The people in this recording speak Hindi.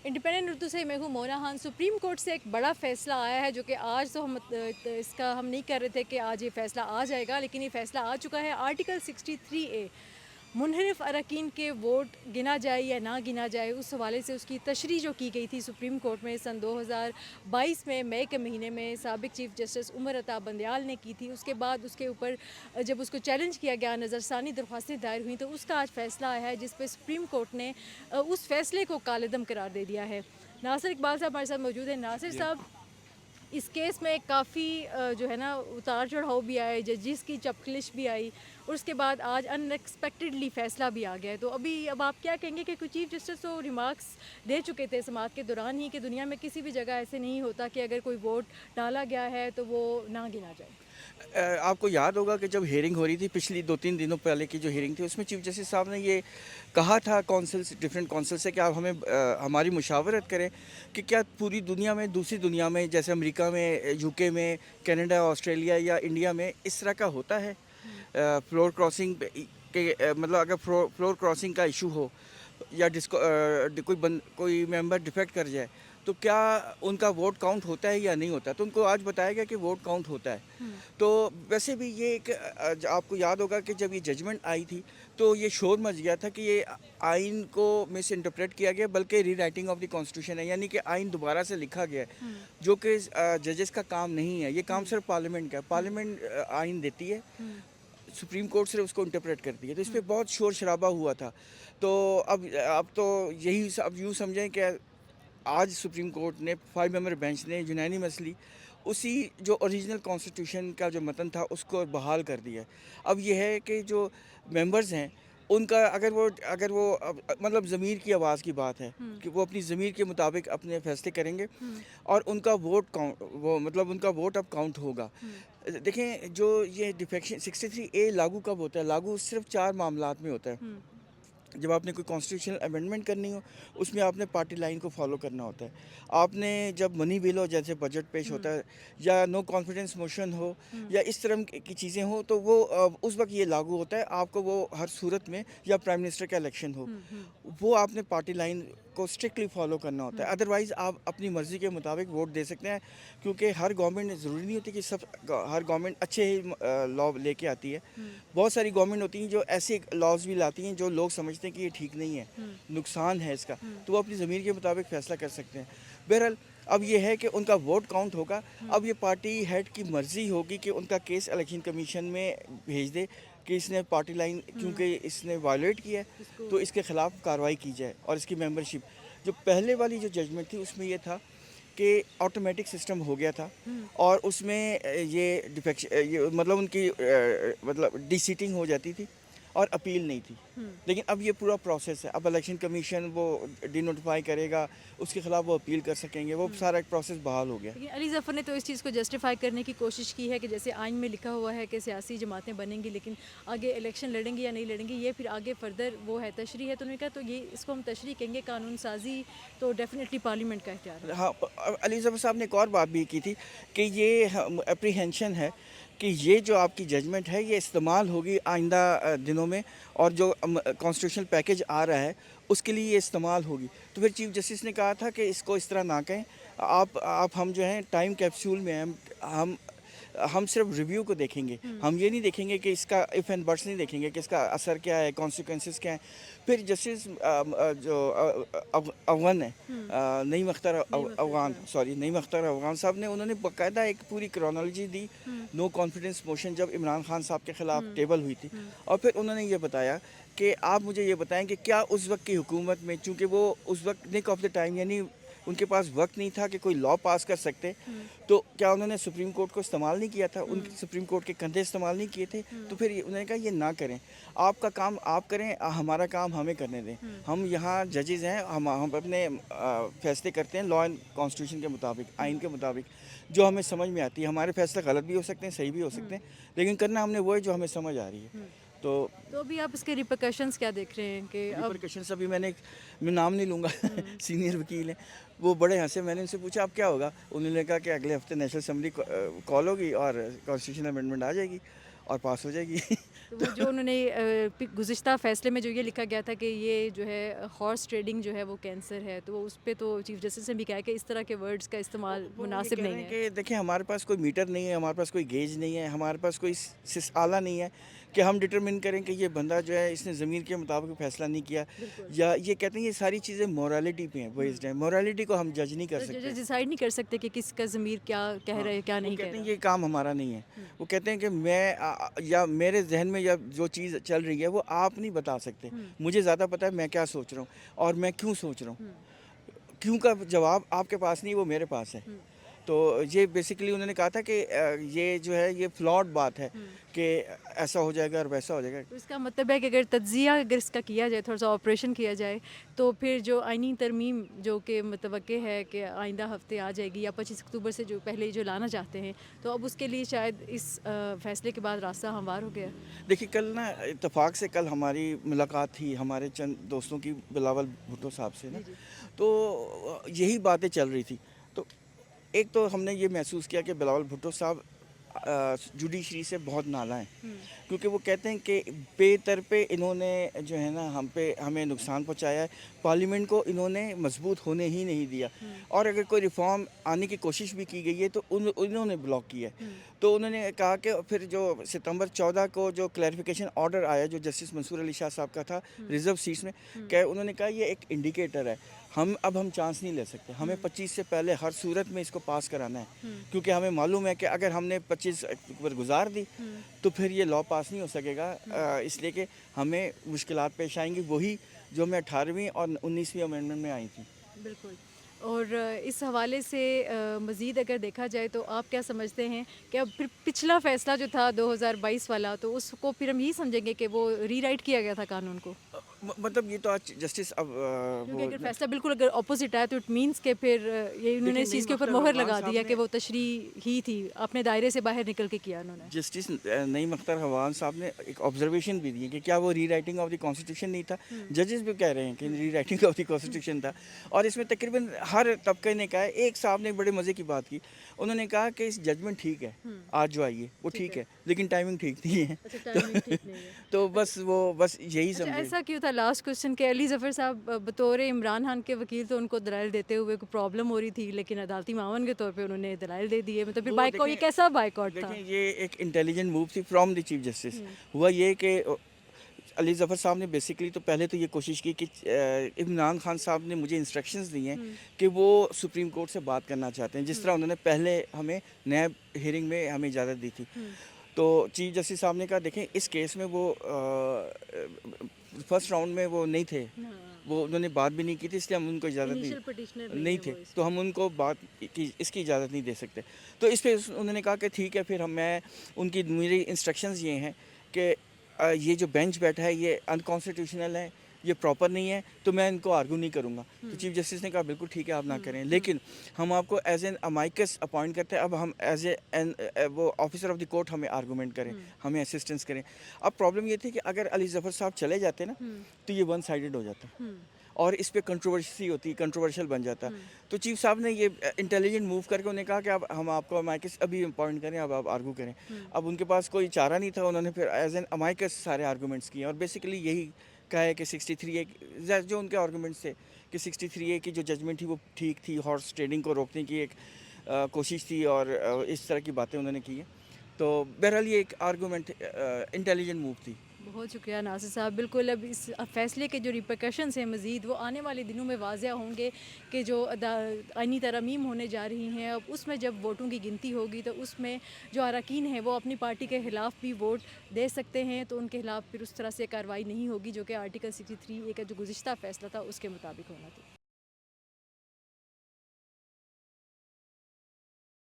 इंडिपेंडेंट उर्दू से मैं हूँ मोना खान। सुप्रीम कोर्ट से एक बड़ा फ़ैसला आया है जो कि आज तो इसका हम नहीं कर रहे थे कि आज ये फ़ैसला आ जाएगा, लेकिन ये फ़ैसला आ चुका है। आर्टिकल 63A मुनहरिफ अरकान के वोट गिना जाए या ना गिना जाए, उस हवाले से उसकी तशरीह जो की गई थी सुप्रीम कोर्ट में सन 2022 में मई के महीने में साबिक चीफ जस्टिस उमर अता बंदयाल ने की थी। उसके बाद उसके ऊपर जब उसको चैलेंज किया गया, नज़रसानी दरख्वास्तें दायर हुई, तो उसका आज फैसला आया है जिस पे सुप्रीम कोर्ट ने उस फैसले को कालेदम करार दे दिया है। नासिर इकबाल साहब हमारे साथ मौजूद हैं। नासिर जी। साहब, इस केस में काफ़ी जो है ना उतार चढ़ाव भी आए, जजिस की चपकलिश भी आई और उसके बाद आज अनएक्सपेक्टेडली फ़ैसला भी आ गया है। तो अब आप क्या कहेंगे कि कुछ चीफ जस्टिस तो रिमार्क्स दे चुके थे समाअत के दौरान ही कि दुनिया में किसी भी जगह ऐसे नहीं होता कि अगर कोई वोट डाला गया है तो वो ना गिना जाए। आपको याद होगा कि जब हियरिंग हो रही थी पिछली 2-3 दिनों पहले की जो हियरिंग थी उसमें चीफ जस्टिस साहब ने ये कहा था कौंसिल्स डिफरेंट कौंसिल से कि आप हमें हमारी मुशावरत करें कि क्या पूरी दुनिया में दूसरी दुनिया में जैसे अमेरिका में यूके में कनाडा ऑस्ट्रेलिया या इंडिया में इस तरह का होता है फ्लोर क्रॉसिंग मतलब अगर फ्लोर क्रॉसिंग का इशू हो या कोई मेंबर डिफेक्ट कर जाए तो क्या उनका वोट काउंट होता है या नहीं होता। तो उनको आज बताया गया कि वोट काउंट होता है। तो वैसे भी ये एक आपको याद होगा कि जब ये जजमेंट आई थी तो ये शोर मच गया था कि ये आइन को मिस इंटरप्रेट किया गया, बल्कि री राइटिंग ऑफ द कॉन्स्टिट्यूशन है, यानी कि आइन दोबारा से लिखा गया है जो कि जजेस का काम नहीं है। ये काम सिर्फ पार्लियामेंट का है। पार्लियामेंट आइन देती है, सुप्रीम कोर्ट से उसको इंटरप्रेट करती है। तो इस पर बहुत शोर शराबा हुआ था। तो अब तो यही अब यूँ समझें कि आज सुप्रीम कोर्ट ने 5 मेंबर बेंच ने यूनानिमसली उसी जो ओरिजिनल कॉन्स्टिट्यूशन का जो मतन था उसको बहाल कर दिया। अब यह है कि जो मेंबर्स हैं उनका अगर वो मतलब ज़मीर की आवाज़ की बात है कि वो अपनी ज़मीर के मुताबिक अपने फैसले करेंगे और उनका वोट काउंट वो मतलब उनका वोट अब काउंट होगा। देखें, जो ये डिफेक्शन 63A लागू कब होता है? लागू सिर्फ 4 मामलात में होता है। जब आपने कोई कॉन्स्टिट्यूशनल अमेंडमेंट करनी हो उसमें आपने पार्टी लाइन को फॉलो करना होता है। आपने जब मनी बिल हो जैसे बजट पेश होता है या नो कॉन्फिडेंस मोशन हो या इस तरह की चीज़ें हो तो वो उस वक्त ये लागू होता है। आपको वो हर सूरत में या प्राइम मिनिस्टर का इलेक्शन हो वो आपने पार्टी लाइन को स्ट्रिक्टली फॉलो करना होता है। अदरवाइज़ आप अपनी मर्ज़ी के मुताबिक वोट दे सकते हैं, क्योंकि हर गवर्नमेंट ज़रूरी नहीं होती कि हर गवर्नमेंट अच्छे ही लॉ लेके आती है। बहुत सारी गवर्नमेंट होती हैं जो ऐसे लॉज भी लाती हैं जो लोग समझते हैं कि ये ठीक नहीं है, नुकसान है इसका, तो वो अपनी ज़मीर के मुताबिक फ़ैसला कर सकते हैं। बहरहाल अब ये है कि उनका वोट काउंट होगा। अब ये पार्टी हेड की मर्ज़ी होगी कि उनका केस इलेक्शन कमीशन में भेज दे कि इसने पार्टी लाइन क्योंकि इसने वायलेट किया है इसको तो इसके ख़िलाफ़ कार्रवाई की जाए और इसकी मेंबरशिप। जो पहले वाली जो जजमेंट थी उसमें ये था कि ऑटोमेटिक सिस्टम हो गया था और उसमें ये डिफेक्शन ये मतलब उनकी मतलब डिसीटिंग हो जाती थी और अपील नहीं थी। लेकिन अब ये पूरा प्रोसेस है। अब इलेक्शन कमीशन वो डिनोटिफाई करेगा, उसके खिलाफ वो अपील कर सकेंगे, वो सारा एक प्रोसेस बहाल हो गया। लेकिन अली ज़फ़र ने तो इस चीज़ को जस्टिफाई करने की कोशिश की है कि जैसे आइन में लिखा हुआ है कि सियासी जमातें बनेंगी, लेकिन आगे इलेक्शन लड़ेंगी या नहीं लड़ेंगी ये फिर आगे फर्दर वो है तशरीह है। तो उन्होंने कहा तो ये इसको हम तशरीह कहेंगे, कानून साजी तो डेफिनेटली पार्लियामेंट का इख्तियार है। हाँ, अली ज़फ़र साहब ने एक और बात भी की थी कि ये अप्रीहेंशन है कि ये जो आपकी जजमेंट है ये इस्तेमाल होगी आइंदा दिनों में और जो कॉन्स्टिट्यूशनल पैकेज आ रहा है उसके लिए ये इस्तेमाल होगी। तो फिर चीफ जस्टिस ने कहा था कि इसको इस तरह ना कहें। आप हम जो हैं टाइम कैप्सूल में हैं, हम सिर्फ रिव्यू को देखेंगे। हम ये नहीं देखेंगे कि इसका इफ़ एंड बट्स नहीं देखेंगे कि इसका असर क्या है, कॉन्सिक्वेंसेस क्या हैं। फिर जस्टिस जो अफगान है, नईम अख्तर नहीं मतलब अफगान सॉरी नईम अख्तर अफगान साहब ने उन्होंने बाकायदा एक पूरी क्रोनोलॉजी दी। नो कॉन्फिडेंस मोशन जब इमरान खान साहब के ख़िलाफ़ टेबल हुई थी और फिर उन्होंने ये बताया कि आप मुझे ये बताएं कि क्या उस वक्त की हुकूमत में, चूँकि वो उस वक्त निक ऑफ द टाइम यानी उनके पास वक्त नहीं था कि कोई लॉ पास कर सकते, तो क्या उन्होंने सुप्रीम कोर्ट को इस्तेमाल नहीं किया था, उनके सुप्रीम कोर्ट के कंधे इस्तेमाल नहीं किए थे। तो फिर उन्होंने कहा ये ना करें, आपका काम आप करें, हमारा काम हमें करने दें। हम यहाँ जजेज़ हैं, हम अपने फैसले करते हैं लॉ एंड कॉन्स्टिट्यूशन के मुताबिक, आइन के मुताबिक जो हमें समझ में आती है। हमारे फैसले गलत भी हो सकते हैं, सही भी हो सकते हैं, लेकिन करना हमने वो है जो हमें समझ आ रही है। तो तो अभी आप इसके रिperकशंस क्या देख रहे हैं कि अब रिपरकशंस अभी मैं नाम नहीं लूँगा सीनियर वकील हैं, वो बड़े हंसे। मैंने उनसे पूछा अब क्या होगा, उन्होंने कहा कि अगले हफ्ते नेशनल असम्बली कॉल होगी और कॉन्स्टिट्यूशन अमेंडमेंट आ जाएगी और पास हो जाएगी तो वो जो उन्होंने गुज़िश्ता फ़ैसले में जो ये लिखा गया था कि ये जो है हॉर्स ट्रेडिंग जो है वो कैंसर है, तो उस पे तो चीफ़ जस्टिस ने भी कहा है कि इस तरह के वर्ड्स का इस्तेमाल वो ये मुनासिब कह रहे नहीं हैं है। कि देखिए हमारे पास कोई मीटर नहीं है, हमारे पास कोई गेज नहीं है, हमारे पास कोई आला नहीं है कि हम डिटरमिन करें कि ये बंदा जो है इसने ज़मीर के मुताबिक फैसला नहीं किया, बिल्कुल। या ये कहते हैं ये सारी चीज़ें मोरालिटी पे हैं बेस्ड है, मोरालिटी को हम जज नहीं कर तो सकते। जजेस डिसाइड नहीं कर सकते कि किसका ज़मीर क्या कह हाँ, रहा है, क्या वो नहीं कह कहते हैं रहा। ये काम हमारा नहीं है। वो कहते हैं कि मैं या मेरे ज़हन में या जो चीज़ चल रही है वो आप नहीं बता सकते। मुझे ज़्यादा पता है मैं क्या सोच रहा हूँ और मैं क्यों सोच रहा हूँ। क्यों का जवाब आपके पास नहीं, वो मेरे पास है। तो ये बेसिकली उन्होंने कहा था कि ये जो है ये फ्लॉड बात है कि ऐसा हो जाएगा और वैसा हो जाएगा। तो इसका मतलब है कि अगर तज्ज़िया अगर इसका किया जाए, थोड़ा सा ऑपरेशन किया जाए, तो फिर जो आइनी तरमीम जो कि मुतवक्के है कि आइंदा हफ्ते आ जाएगी या 25 अक्टूबर से जो पहले जो लाना चाहते हैं, तो अब उसके लिए शायद इस फ़ैसले के बाद रास्ता हमवार हो गया। देखिए कल ना इत्तेफाक से कल हमारी मुलाकात थी हमारे चंद दोस्तों की बिलावल भुट्टो साहब से ना, जी, जी। तो यही बातें चल रही थी। तो एक तो हमने ये महसूस किया कि बिलावल भुट्टो साहब जुडिशरी से बहुत नाला हैं, क्योंकि वो कहते हैं कि बेतरपे इन्होंने जो है ना हमें नुकसान पहुंचाया है, पार्लियामेंट को इन्होंने मजबूत होने ही नहीं दिया, और अगर कोई रिफॉर्म आने की कोशिश भी की गई है तो इन्होंने ब्लॉक किया है। तो उन्होंने कहा कि फिर जो सितंबर 14 को जो क्लैरिफिकेशन ऑर्डर आया जो जस्टिस मंसूर अली शाह साहब का था रिजर्व सीट्स में, क्या उन्होंने कहा ये एक इंडिकेटर है, हम चांस नहीं ले सकते, हमें 25 से पहले हर सूरत में इसको पास कराना है, क्योंकि हमें मालूम है कि अगर हमने 25 अक्टूबर गुजार दी तो फिर ये लॉ पास नहीं हो सकेगा, इसलिए कि हमें मुश्किलात पेश आएंगी वही जो मैं 18वीं और 19वीं अमेंडमेंट में आई थी। बिल्कुल। और इस हवाले से मज़ीद अगर देखा जाए तो आप क्या समझते हैं कि अब फिर पिछला फ़ैसला जो था 2022 वाला, तो उसको फिर हम यही समझेंगे कि वो रीराइट किया गया था कानून को? मतलब ये तो आज जस्टिस अब क्योंकि वो अगर फ़ैसला बिल्कुल अगर ऑपोज़िट आया तो इट मीन्स के फिर ये उन्होंने देखिए इस नईम चीज़ के ऊपर अख्तर मोहर गवान लगा साहब दिया कि ने वो तशरीह ही थी, अपने दायरे से बाहर निकल के किया उन्होंने। जस्टिस नईम अख्तर गवान साहब ने एक ऑब्जर्वेशन भी दी है कि क्या वो री राइटिंग ऑफ द कॉन्स्टिट्यूशन नहीं था। जजेस भी कह रहे हैं कि री राइटिंग ऑफ द कॉन्स्टिट्यूशन था, और इसमें तकरीबन हर तबके ने कहा है। एक साहब ने बड़े मज़े की बात की, उन्होंने कहा कि इस जजमेंट ठीक है, आज जो आई है वो ठीक है, लेकिन टाइमिंग ठीक नहीं है। अच्छा, टाइमिंग ठीक नहीं है। तो बस यही अच्छा, समझे। ऐसा क्यों था? लास्ट क्वेश्चन के अली ज़फ़र साहब बतौर इमरान खान के वकील तो उनको दलाइल देते हुए कोई प्रॉब्लम हो रही थी, लेकिन अदालती मामून के तौर पे उन्होंने दलाइल दे दिए, मतलब फिर वो बाइकॉट, ये देखें कैसा बाइकॉट था? देखें ये एक इंटेलिजेंट मूव थी फ्रॉम द चीफ जस्टिस। हुआ ये कि अली ज़फ़र साहब ने बेसिकली तो पहले तो ये कोशिश की कि इमरान खान साहब ने मुझे इंस्ट्रक्शंस दी हैं कि वो सुप्रीम कोर्ट से बात करना चाहते हैं, जिस तरह उन्होंने पहले हमें नैब हियरिंग में हमें इजाज़त दी थी। तो चीफ जस्टिस साहब ने कहा देखें इस केस में वो फर्स्ट राउंड में वो नहीं थे, वो उन्होंने बात भी नहीं की थी, इसलिए हम उनको इजाज़त इनिशियल पिटिशनर नहीं थे, तो हम उनको बात की इसकी इजाज़त नहीं दे सकते। तो इस पे उन्होंने कहा कि ठीक है, फिर मैं उनकी मेरी इंस्ट्रक्शंस ये हैं कि ये जो बेंच बैठा है ये अनकॉन्स्टिट्यूशनल है, ये प्रॉपर नहीं है, तो मैं इनको आर्गू नहीं करूँगा। तो चीफ जस्टिस ने कहा बिल्कुल ठीक है आप ना करें, लेकिन हम आपको एज एन अमाइकस अपॉइंट करते हैं, अब हम एज एन वो ऑफिसर ऑफ द कोर्ट हमें आर्गूमेंट करें, हमें असिस्टेंस करें। अब प्रॉब्लम ये थी कि अगर अली ज़फ़र साहब चले जाते ना तो ये वन साइडेड हो जाता और इस पे कंट्रोवर्सी होती, कंट्रोवर्शियल बन जाता। तो चीफ साहब ने ये इंटेलिजेंट मूव करके उन्हें कहा कि अब हम आपको अमाइकस अभी अपॉइंट करें, अब आप आर्गू करें। अब उनके पास कोई चारा नहीं था, उन्होंने फिर एज एन अमाइकस सारे आर्गूमेंट्स किए, और बेसिकली यही कहा है कि 63A जो उनके आर्गूमेंट्स थे कि 63A की जो जजमेंट थी वो ठीक थी, हॉर्स ट्रेडिंग को रोकने की एक कोशिश थी, और इस तरह की बातें उन्होंने की हैं। तो बहरहाल ये एक आर्गूमेंट इंटेलिजेंट मूव थी। बहुत शुक्रिया नासिर साहब। बिल्कुल, अब इस फ़ैसले के जो रिpercussions हैं मज़ीद वो आने वाले दिनों में वाज़िया होंगे कि जो आइनी तरमीम होने जा रही हैं, अब उसमें जब वोटों की गिनती होगी तो उसमें जो अरकान हैं वो अपनी पार्टी के ख़िलाफ़ भी वोट दे सकते हैं, तो उनके ख़िलाफ़ फिर उस तरह से कार्रवाई नहीं होगी जो कि आर्टिकल 63A का जो गुज़िश्ता फ़ैसला था उसके मुताबिक होना था।